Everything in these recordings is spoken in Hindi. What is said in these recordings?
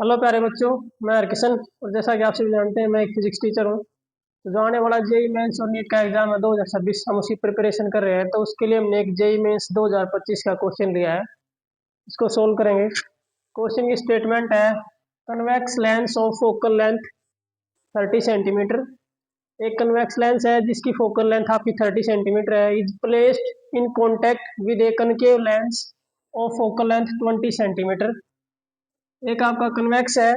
हेलो प्यारे बच्चों। मैं हरकिशन और जैसा कि आप सभी जानते हैं मैं एक फिजिक्स टीचर हूँ। तो जो आने वाला जेई मेंस और नीट का एग्जाम है 2026 हम उसकी प्रिपरेशन कर रहे हैं। तो उसके लिए हमने एक जेई मेंस 2025 का क्वेश्चन लिया है, इसको सोल्व करेंगे। क्वेश्चन की स्टेटमेंट है convex lens of focal length 30 centimetre. एक कन्वेक्स लेंस है जिसकी फोकल लेंथ आपकी 30 सेंटीमीटर है, is placed in contact with A concave lens of focal length 20 centimetre. एक आपका कन्वेक्स है,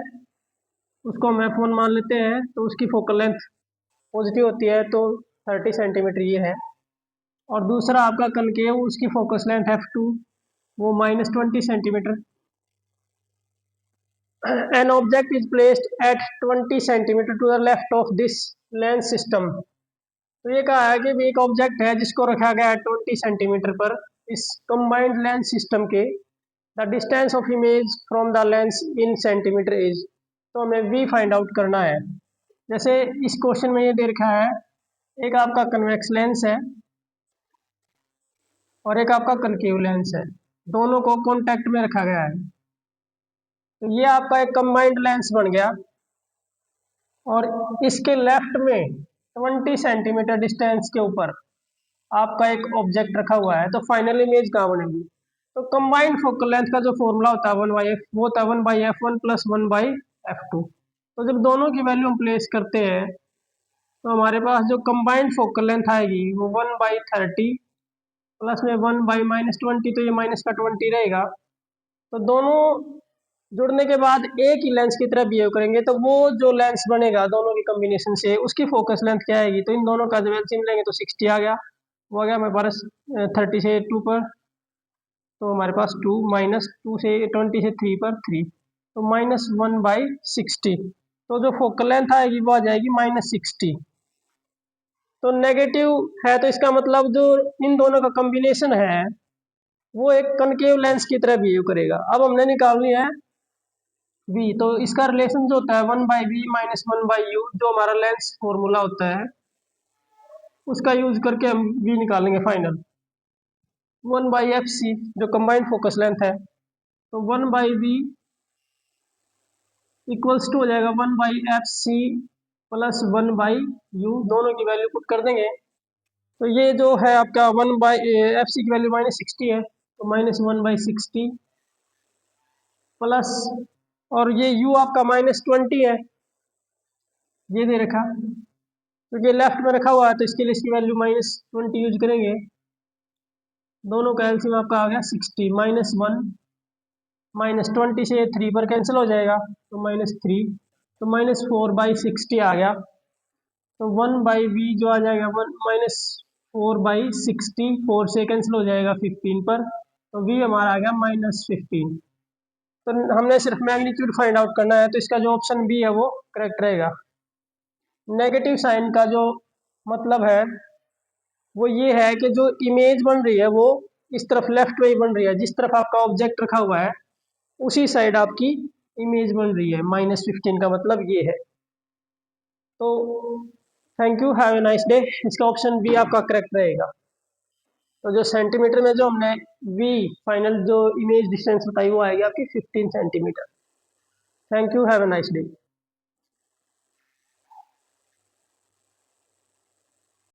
उसको हम F1 मान लेते हैं, तो उसकी फोकल लेंथ पॉजिटिव होती है, तो 30 सेंटीमीटर ये है। और दूसरा आपका कनकेव, उसकी फोकस लेंथ F2, वो -20 centimetre. An object is placed at 20 centimetre to the left of this lens system. तो ये कहा है कि भी एक ऑब्जेक्ट है जिसको रखा गया है 20 सेंटीमीटर पर इस कंबाइंड लेंस सिस्टम के। The distance of image from the lens in centimetre is. तो हमें वी फाइंड आउट करना है। जैसे इस क्वेश्चन में ये दे रखा है, एक आपका कन्वेक्स लेंस है और एक आपका कनकेव लेंस है, दोनों को कॉन्टैक्ट में रखा गया है। तो ये आपका एक कंबाइंड लेंस बन गया और इसके लेफ्ट में 20 सेंटीमीटर डिस्टेंस के ऊपर आपका एक ऑब्जेक्ट रखा हुआ है। तो फाइनल इमेज कहाँ बनेगी? तो कंबाइंड फोकल लेंथ का जो फॉर्मूला होता है 1/f, वो होता है 1/f1 प्लस 1/f2। तो जब दोनों की वैल्यू हम प्लेस करते हैं तो हमारे पास जो कंबाइंड फोकल लेंथ आएगी वो 1/30 प्लस में 1/-20, तो ये माइनस का 20 रहेगा। तो दोनों जुड़ने के बाद एक ही लेंस की तरह बिहेव करेंगे, तो वो जो लेंस बनेगा दोनों के कॉम्बिनेशन से उसकी फोकस लेंथ क्या आएगी? तो इन दोनों का जब एलसीएम लेंगे तो 60 आ गया। वो आ गया हमारे पास 30 से 2 पर, तो हमारे पास 2 -2 से 20 से 3 पर 3, तो -1/60। तो जो फोकल लेंथ आएगी वो आ जाएगी -60। तो नेगेटिव है, तो इसका मतलब जो इन दोनों का कॉम्बिनेशन है वो एक कनकेव लेंस की तरह बिहेव करेगा। अब हमने निकालनी है v, तो इसका रिलेशन जो होता है 1/v माइनस 1/u, जो हमारा लेंस फॉर्मूला होता है उसका यूज करके हम v निकालेंगे फाइनल। 1/fc जो कंबाइंड फोकस लेंथ है, तो 1/v इक्वल्स टू हो जाएगा 1/fc प्लस 1/u, दोनों की वैल्यू पुट कर देंगे। तो ये जो है आपका 1/fc की वैल्यू -60 है, तो -1/60 प्लस, और ये u आपका -20 है, ये दे रखा, तो ये लेफ्ट में रखा हुआ है, तो इसके लिए इसकी वैल्यू -20 यूज करेंगे। दोनों का एलसीएम आपका आ गया 60, -1 -20 से 3 पर कैंसिल हो जाएगा, तो -3, तो -4/60 आ गया। तो 1/v जो आ जाएगा -4/60, 4 से कैंसिल हो जाएगा 15 पर, तो v हमारा आ गया -15। तो हमने सिर्फ मैग्नीट्यूड फाइंड आउट करना है, तो इसका जो ऑप्शन बी है वो करेक्ट रहेगा। नेगेटिव साइन का जो मतलब है वो ये है कि जो इमेज बन रही है वो इस तरफ लेफ्ट में ही बन रही है, जिस तरफ आपका ऑब्जेक्ट रखा हुआ है उसी साइड आपकी इमेज बन रही है। -15 का मतलब ये है। तो thank you, have a nice day. इसका ऑप्शन बी आपका करेक्ट रहेगा। तो जो सेंटीमीटर में जो हमने वी फाइनल जो इमेज डिस्टेंस बताई वो आएगी आपकी 15 centimetre. Thank you, have a nice day.